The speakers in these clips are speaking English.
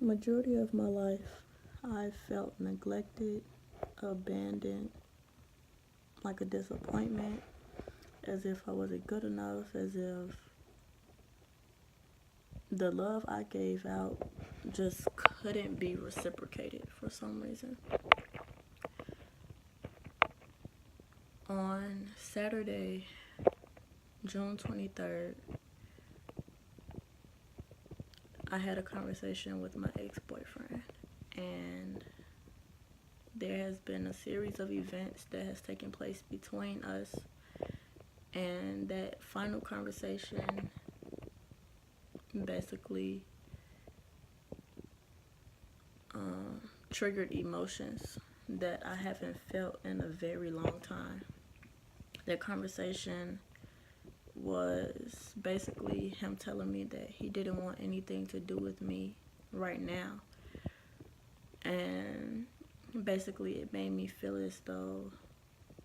Majority of my life, I felt neglected, abandoned, like a disappointment, as if I wasn't good enough, as if the love I gave out just couldn't be reciprocated for some reason. On Saturday, June 23rd, I had a conversation with my ex-boyfriend, and there has been a series of events that has taken place between us, and that final conversation basically triggered emotions that I haven't felt in a very long time. That conversation was basically him telling me that he didn't want anything to do with me right now. And basically it made me feel as though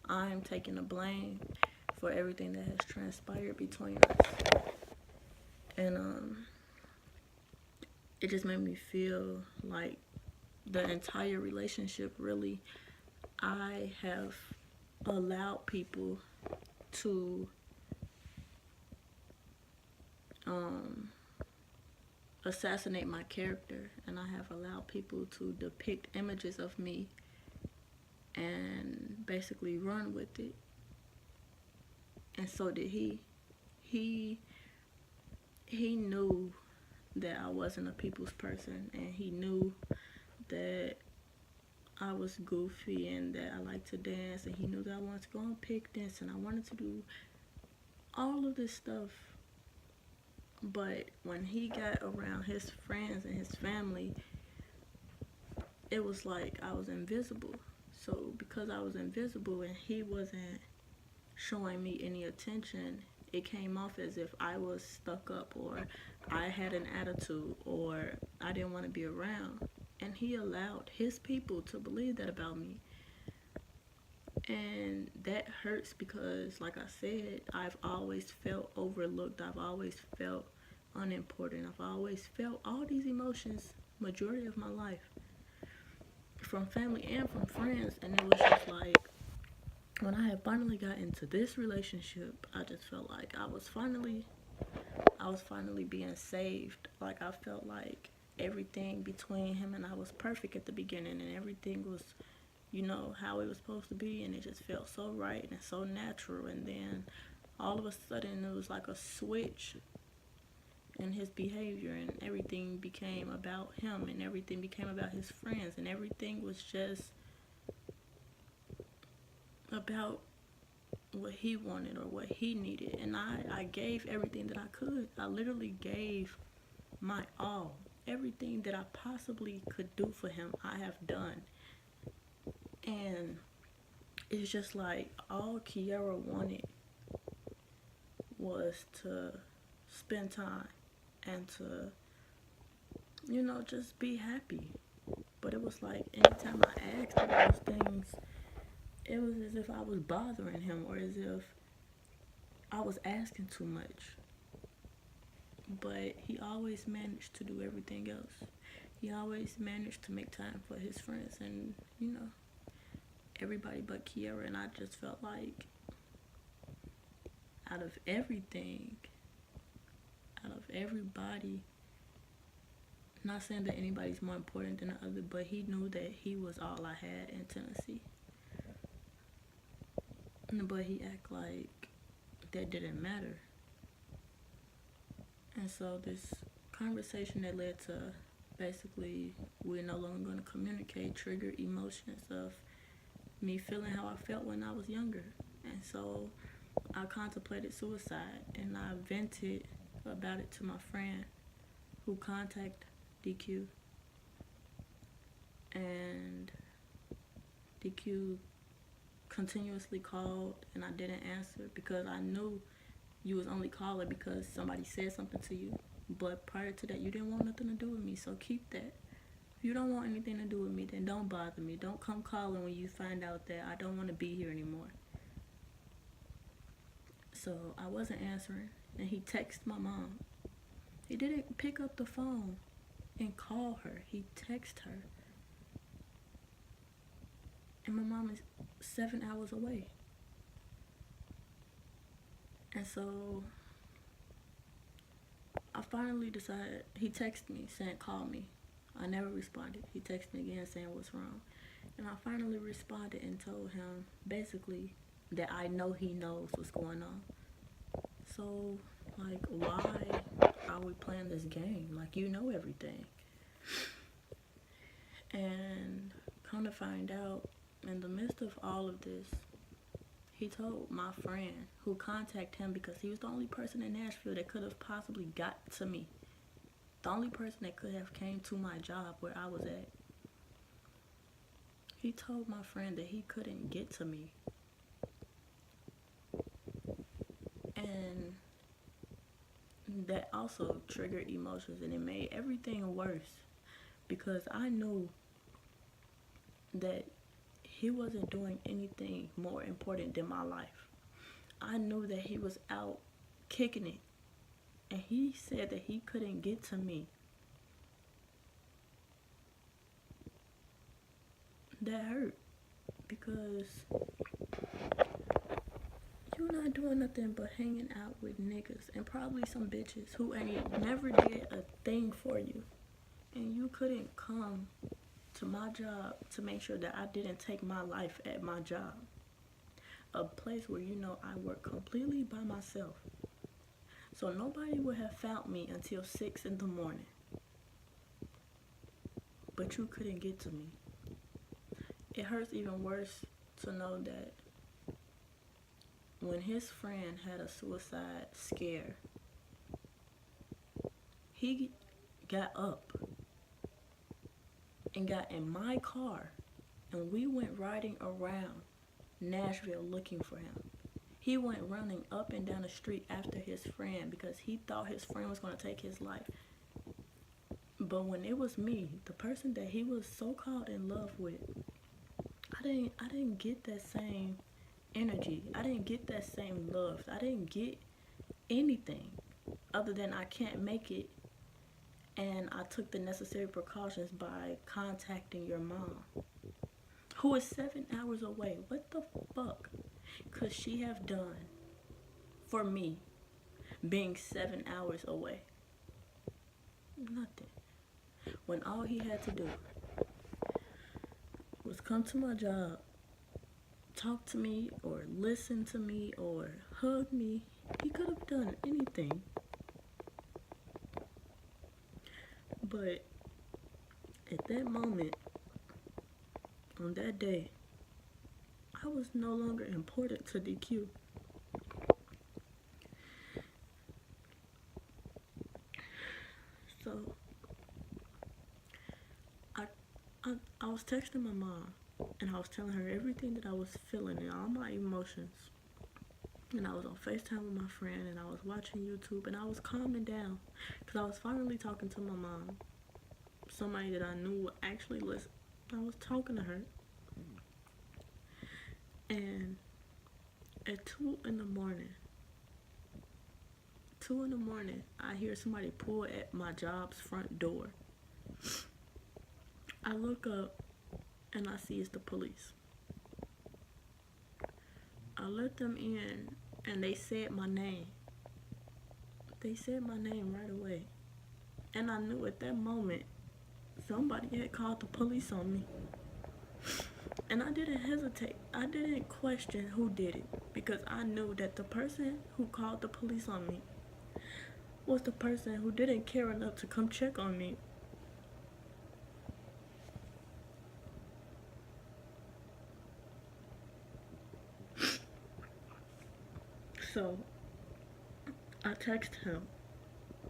I'm taking the blame for everything that has transpired between us. And it just made me feel like the entire relationship, really, I have allowed people to assassinate my character, and I have allowed people to depict images of me and basically run with it. And so did he. He knew that I wasn't a people's person, and he knew that I was goofy and that I liked to dance, and he knew that I wanted to go on picnics and I wanted to do all of this stuff. But when he got around his friends and his family, it was like I was invisible. So because I was invisible and he wasn't showing me any attention, it came off as if I was stuck up, or I had an attitude, or I didn't want to be around. And he allowed his people to believe that about me. And that hurts because, like I said, I've always felt overlooked. I've always felt unimportant. I've always felt all these emotions majority of my life, from family and from friends. And it was just like, when I had finally got into this relationship, I just felt like I was finally being saved. Like, I felt like everything between him and I was perfect at the beginning, and everything was, how it was supposed to be, and it just felt so right and so natural. And then all of a sudden it was like a switch in his behavior, and everything became about him, and everything became about his friends, and everything was just about what he wanted or what he needed. And I gave everything that I could. I literally gave my all. Everything that I possibly could do for him, I have done. And it's just like, all Kiara wanted was to spend time and to, just be happy. But it was like, anytime I asked for those things, it was as if I was bothering him, or as if I was asking too much. But he always managed to do everything else. He always managed to make time for his friends and, everybody but Kiara. And I just felt like, out of everything, out of everybody, not saying that anybody's more important than the other, but he knew that he was all I had in Tennessee. But he act like that didn't matter. And so this conversation that led to, basically, we're no longer going to communicate, triggered emotions of me feeling how I felt when I was younger. And so I contemplated suicide, and I vented about it to my friend, who contacted DQ. And DQ continuously called, and I didn't answer because I knew you was only calling because somebody said something to you. But prior to that, you didn't want nothing to do with me, so keep that. If you don't want anything to do with me, then don't bother me. Don't come calling when you find out that I don't want to be here anymore. So I wasn't answering, and he texted my mom. He didn't pick up the phone. and call her. He text her. And my mom is 7 hours away. And so I finally decided, he texted me saying call me. I never responded. He texted me again saying what's wrong. And I finally responded and told him basically that I know he knows what's going on. So, like, why are we playing this game? Like, you know everything. And come to find out, in the midst of all of this, he told my friend who contacted him because he was the only person in Nashville that could have possibly got to me. The only person that could have came to my job where I was at. He told my friend that he couldn't get to me. And that also triggered emotions, and it made everything worse because I knew that he wasn't doing anything more important than my life. I knew that he was out kicking it, and he said that he couldn't get to me. That hurt because you're not doing nothing but hanging out with niggas and probably some bitches who ain't never did a thing for you, and you couldn't come to my job to make sure that I didn't take my life at my job, a place where you know I work completely by myself, so nobody would have found me until 6 in the morning, but you couldn't get to me. It hurts even worse to know that when his friend had a suicide scare, he got up and got in my car, and we went riding around Nashville looking for him. He went running up and down the street after his friend because he thought his friend was going to take his life. But when it was me, the person that he was so-called in love with, I didn't get that same energy. I didn't get that same love. I didn't get anything other than I can't make it, and I took the necessary precautions by contacting your mom, who is 7 hours away. What the fuck could she have done for me being 7 hours away? Nothing. When all he had to do was come to my job, talk to me or listen to me or hug me, he could have done anything. But at that moment, on that day, I was no longer important to DQ. So I was texting my mom, and I was telling her everything that I was feeling and all my emotions. And I was on FaceTime with my friend, and I was watching YouTube, and I was calming down because I was finally talking to my mom, somebody that I knew would actually listen. I was talking to her, and at 2 in the morning, I hear somebody pull at my job's front door. I look up, and I see it's the police. I let them in, and they said my name. They said my name right away. And I knew at that moment, somebody had called the police on me. And I didn't hesitate. I didn't question who did it, because I knew that the person who called the police on me was the person who didn't care enough to come check on me. So I texted him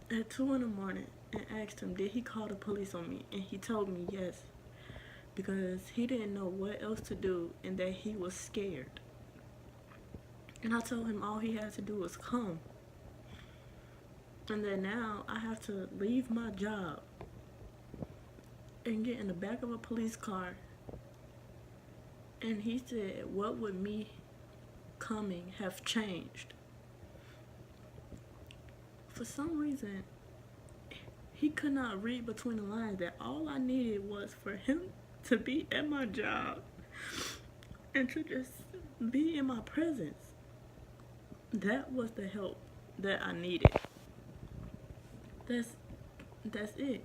at 2 in the morning and asked him, did he call the police on me? And he told me yes, because he didn't know what else to do and that he was scared. And I told him all he had to do was come. And then now I have to leave my job and get in the back of a police car. And he said, what would me coming have changed? For some reason, he could not read between the lines that all I needed was for him to be at my job and to just be in my presence. That was the help that I needed. That's it.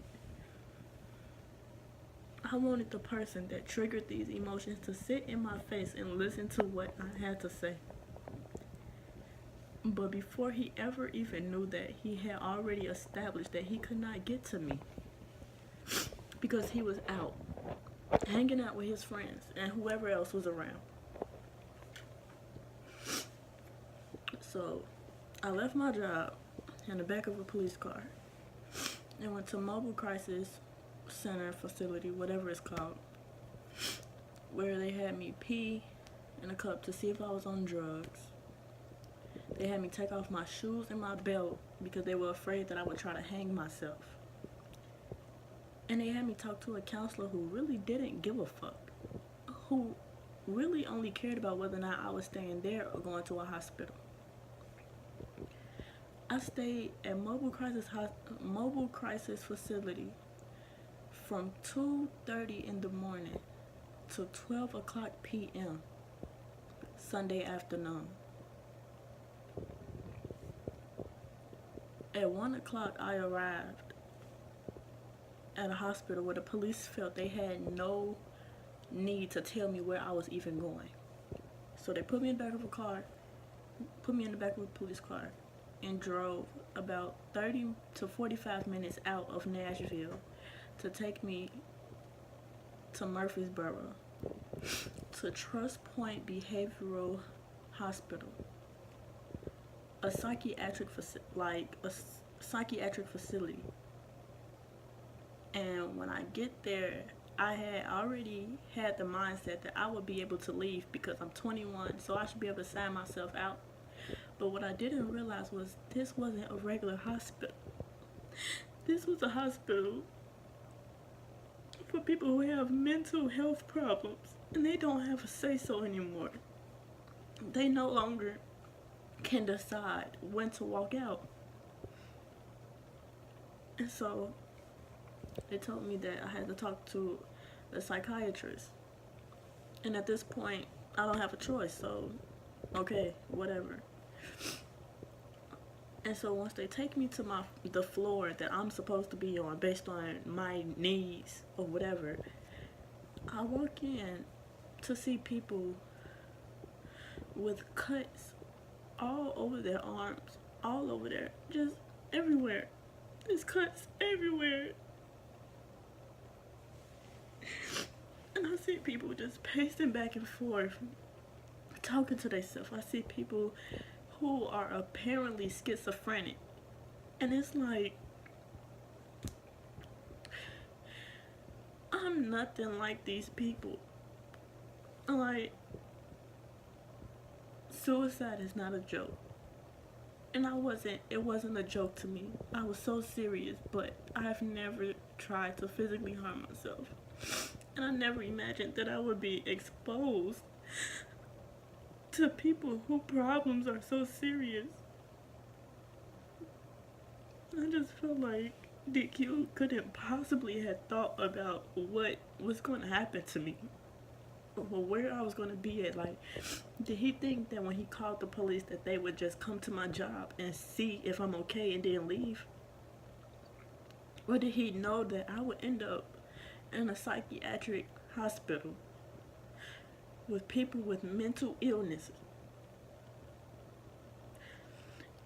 I wanted the person that triggered these emotions to sit in my face and listen to what I had to say. But before he ever even knew that, he had already established that he could not get to me because he was out hanging out with his friends and whoever else was around. So I left my job in the back of a police car and went to Mobile Crisis Center facility, whatever it's called, where they had me pee in a cup to see if I was on drugs. They had me take off my shoes and my belt because they were afraid that I would try to hang myself. And they had me talk to a counselor who really didn't give a fuck, who really only cared about whether or not I was staying there or going to a hospital. I stayed at Mobile Crisis facility from 2:30 in the morning to 12 o'clock p.m. Sunday afternoon. At 1 o'clock, I arrived at a hospital where the police felt they had no need to tell me where I was even going. So they put me in the back of a police car, and drove about 30 to 45 minutes out of Nashville to take me to Murfreesboro, to Trust Point Behavioral Hospital, a psychiatric facility. And when I get there, I had already had the mindset that I would be able to leave because I'm 21, so I should be able to sign myself out. But what I didn't realize was this wasn't a regular hospital. This was a hospital for people who have mental health problems, and they don't have a say-so anymore. They no longer can decide when to walk out. And so they told me that I had to talk to a psychiatrist. And at this point, I don't have a choice, so okay, whatever. And so once they take me to the floor that I'm supposed to be on based on my needs or whatever, I walk in to see people with cuts all over their arms, all over there, just everywhere. There's cuts everywhere. And I see people just pacing back and forth, talking to themselves. I see people who are apparently schizophrenic. And it's like, I'm nothing like these people. Like, suicide is not a joke. And it wasn't a joke to me. I was so serious, but I've never tried to physically harm myself. And I never imagined that I would be exposed to people whose problems are so serious. I just felt like DQ couldn't possibly have thought about what was going to happen to me, or where I was going to be at. Like, did he think that when he called the police that they would just come to my job and see if I'm okay and then leave? Or did he know that I would end up in a psychiatric hospital with people with mental illnesses?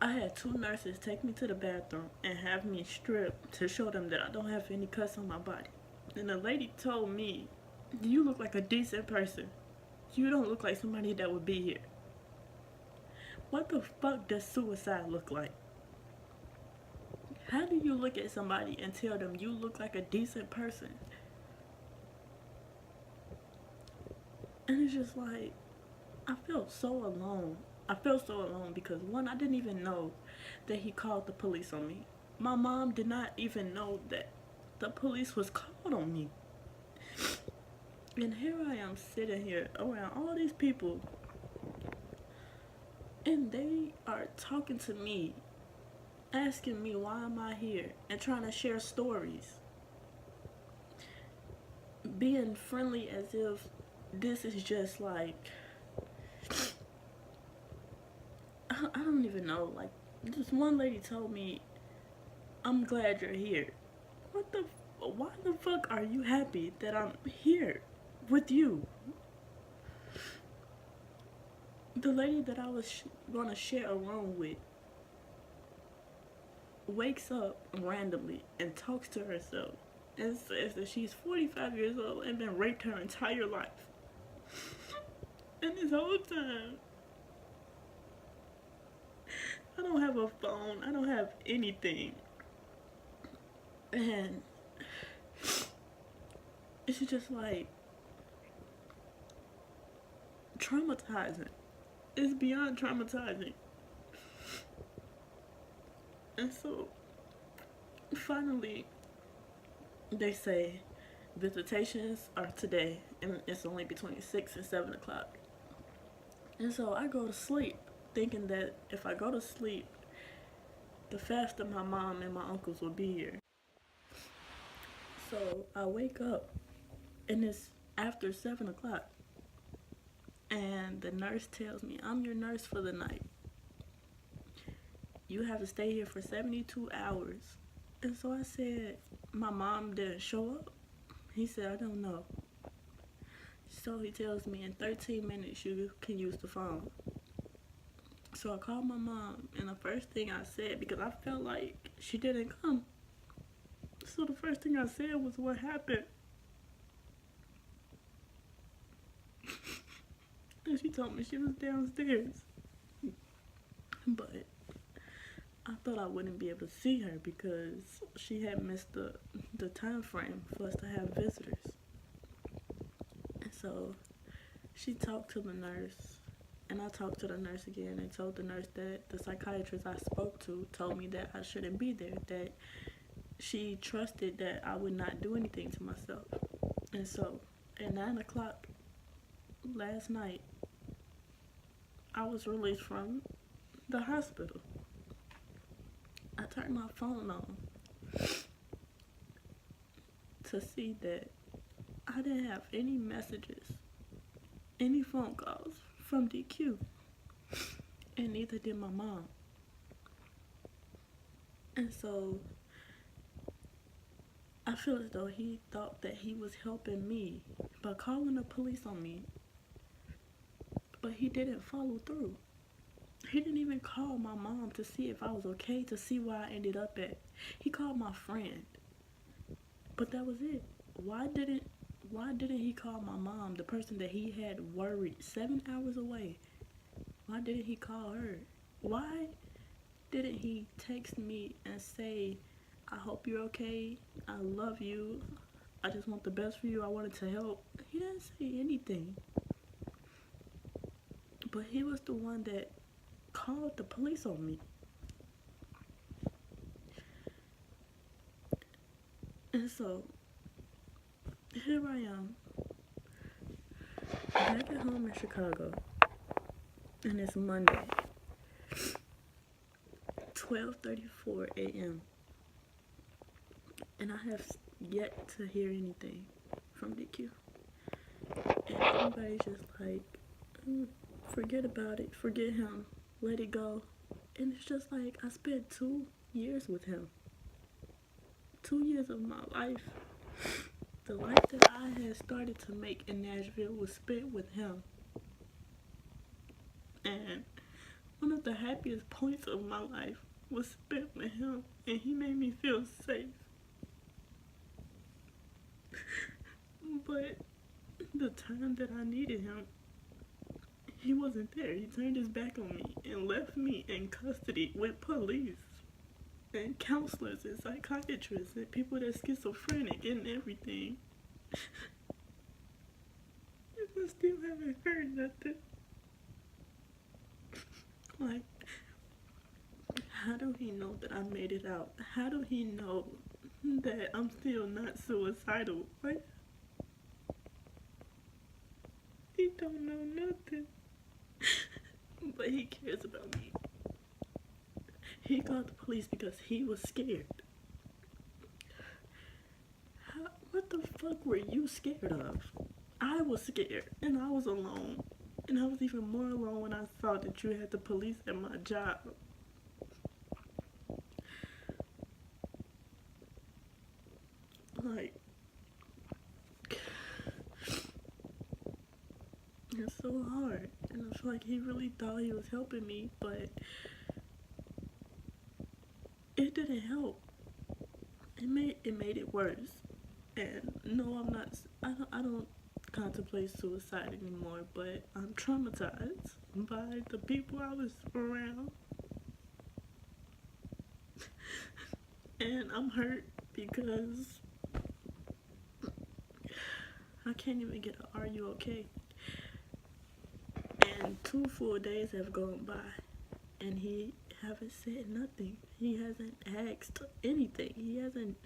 I had 2 nurses take me to the bathroom and have me stripped to show them that I don't have any cuts on my body. And the lady told me, "You look like a decent person. You don't look like somebody that would be here." What the fuck does suicide look like? How do you look at somebody and tell them you look like a decent person? And it's just like, I felt so alone. I felt so alone because, one, I didn't even know that he called the police on me. My mom did not even know that the police was called on me. And here I am sitting here around all these people, and they are talking to me asking me why am I here and trying to share stories, being friendly as if this is just like, I don't even know. Like, this one lady told me, I'm glad you're here. What the, why the fuck are you happy that I'm here with you? The lady that I was gonna share a room with wakes up randomly and talks to herself and says that she's 45 years old and been raped her entire life. And this whole time, I don't have a phone, I don't have anything. And it's just like traumatizing. It's beyond traumatizing. And so, finally, they say visitations are today, and it's only between 6 and 7 o'clock. And so I go to sleep, thinking that if I go to sleep, the faster my mom and my uncles will be here. So I wake up, and it's after 7 o'clock. And the nurse tells me, I'm your nurse for the night. You have to stay here for 72 hours. And so I said, my mom didn't show up. He said, I don't know. So he tells me in 13 minutes you can use the phone. So I called my mom, and the first thing I said, because I felt like she didn't come. So the first thing I said was, what happened? And she told me she was downstairs. But I thought I wouldn't be able to see her because she had missed the time frame for us to have visitors. And so she talked to the nurse, and I talked to the nurse again and told the nurse that the psychiatrist I spoke to told me that I shouldn't be there, that she trusted that I would not do anything to myself. And so at 9 o'clock last night, I was released from the hospital. I turned my phone on to see that I didn't have any messages, any phone calls from DQ, and neither did my mom. And so I feel as though he thought that he was helping me by calling the police on me, but he didn't follow through. He didn't even call my mom to see if I was okay, to see where I ended up at. He called my friend, but that was it. Why didn't he call my mom, the person that he had worried 7 hours away? Why didn't he call her? Why didn't he text me and say, I hope you're okay, I love you, I just want the best for you, I wanted to help? He didn't say anything. But he was the one that called the police on me. And so here I am, back at home in Chicago, and it's Monday, 12:34 a.m. and I have yet to hear anything from DQ. And everybody's just like, forget about it, forget him, let it go. And it's just like, I spent 2 years with him. 2 years of my life. The life that I had started to make in Nashville was spent with him. And one of the happiest points of my life was spent with him. And he made me feel safe. But the time that I needed him, he wasn't there. He turned his back on me and left me in custody with police and counselors and psychiatrists and people that's schizophrenic and everything. I still haven't heard nothing. Like, how do he know that I made it out? How do he know that I'm still not suicidal? Like, he don't know nothing. But he cares about me. He called the police because he was scared. What the fuck were you scared of? I was scared, and I was alone. And I was even more alone when I saw that you had the police at my job. Like, it's so hard. And I feel like he really thought he was helping me, but it didn't help. It made it worse. And no, I'm not. I don't contemplate suicide anymore. But I'm traumatized by the people I was around, and I'm hurt because I can't even get a "Are you okay?" And 2 full days have gone by, and he haven't said nothing. He hasn't asked anything. He hasn't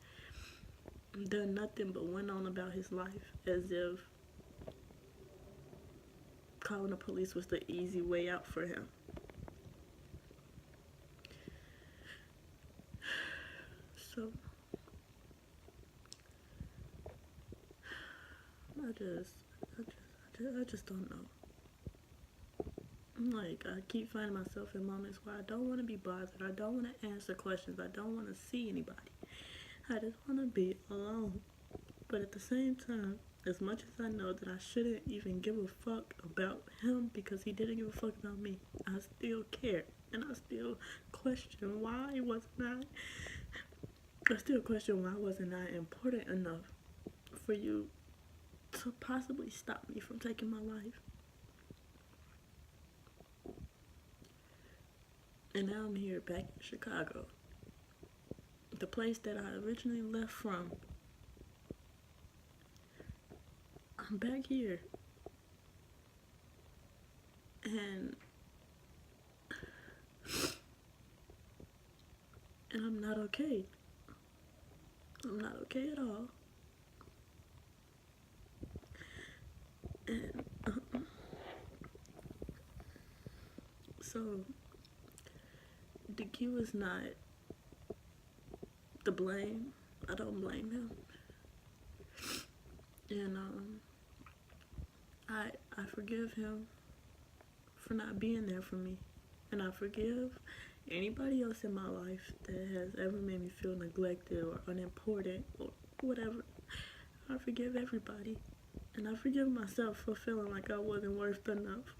done nothing but went on about his life as if calling the police was the easy way out for him. So I just don't know. Like, I keep finding myself in moments where I don't want to be bothered. I don't want to answer questions. I don't want to see anybody. I just want to be alone. But at the same time, as much as I know that I shouldn't even give a fuck about him because he didn't give a fuck about me, I still care. And I still question why wasn't I important enough for you to possibly stop me from taking my life. And now I'm here back in Chicago, the place that I originally left from. I'm back here, and I'm not okay. I'm not okay at all. And so the Q is not the blame. I don't blame him. And I forgive him for not being there for me. And I forgive anybody else in my life that has ever made me feel neglected or unimportant or whatever. I forgive everybody. And I forgive myself for feeling like I wasn't worth enough.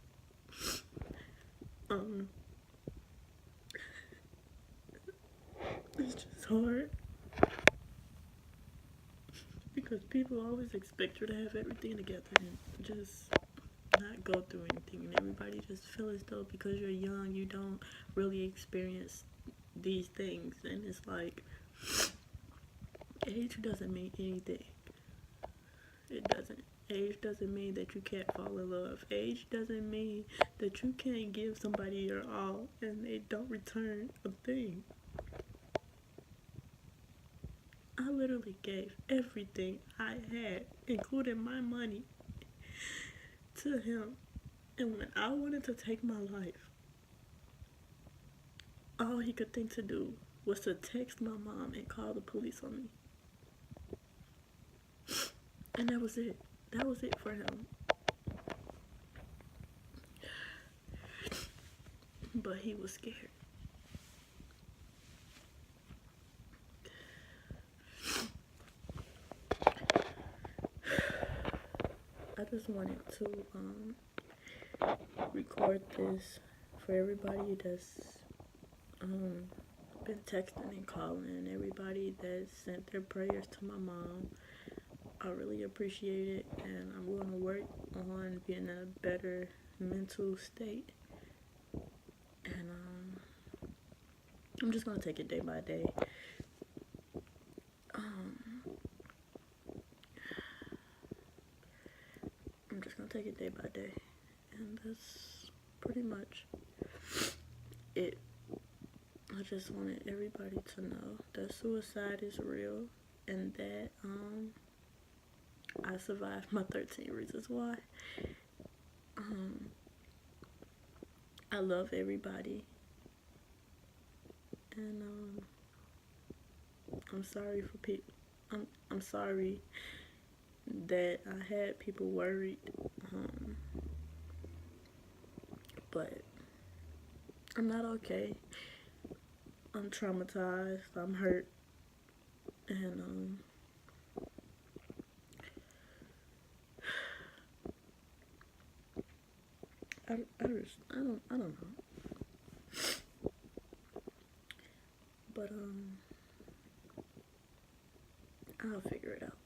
It's just hard. Because people always expect you to have everything together and just not go through anything. And everybody just feel as though because you're young, you don't really experience these things. And it's like, age doesn't mean anything. It doesn't. Age doesn't mean that you can't fall in love. Age doesn't mean that you can't give somebody your all and they don't return a thing. I literally gave everything I had, including my money, to him. And when I wanted to take my life, all he could think to do was to text my mom and call the police on me. And that was it. That was it for him. But he was scared. I just wanted to record this for everybody that's been texting and calling, everybody that sent their prayers to my mom. I really appreciate it, and I'm going to work on being in a better mental state. And I'm just going to take it day by day. I'm just going to take it day by day. And that's pretty much it. I just wanted everybody to know that suicide is real and that I survived my 13 reasons why. I love everybody, And I'm sorry for people. I'm sorry that I had people worried. Um, but I'm not okay. I'm traumatized. I'm hurt. And I don't know. But I'll figure it out.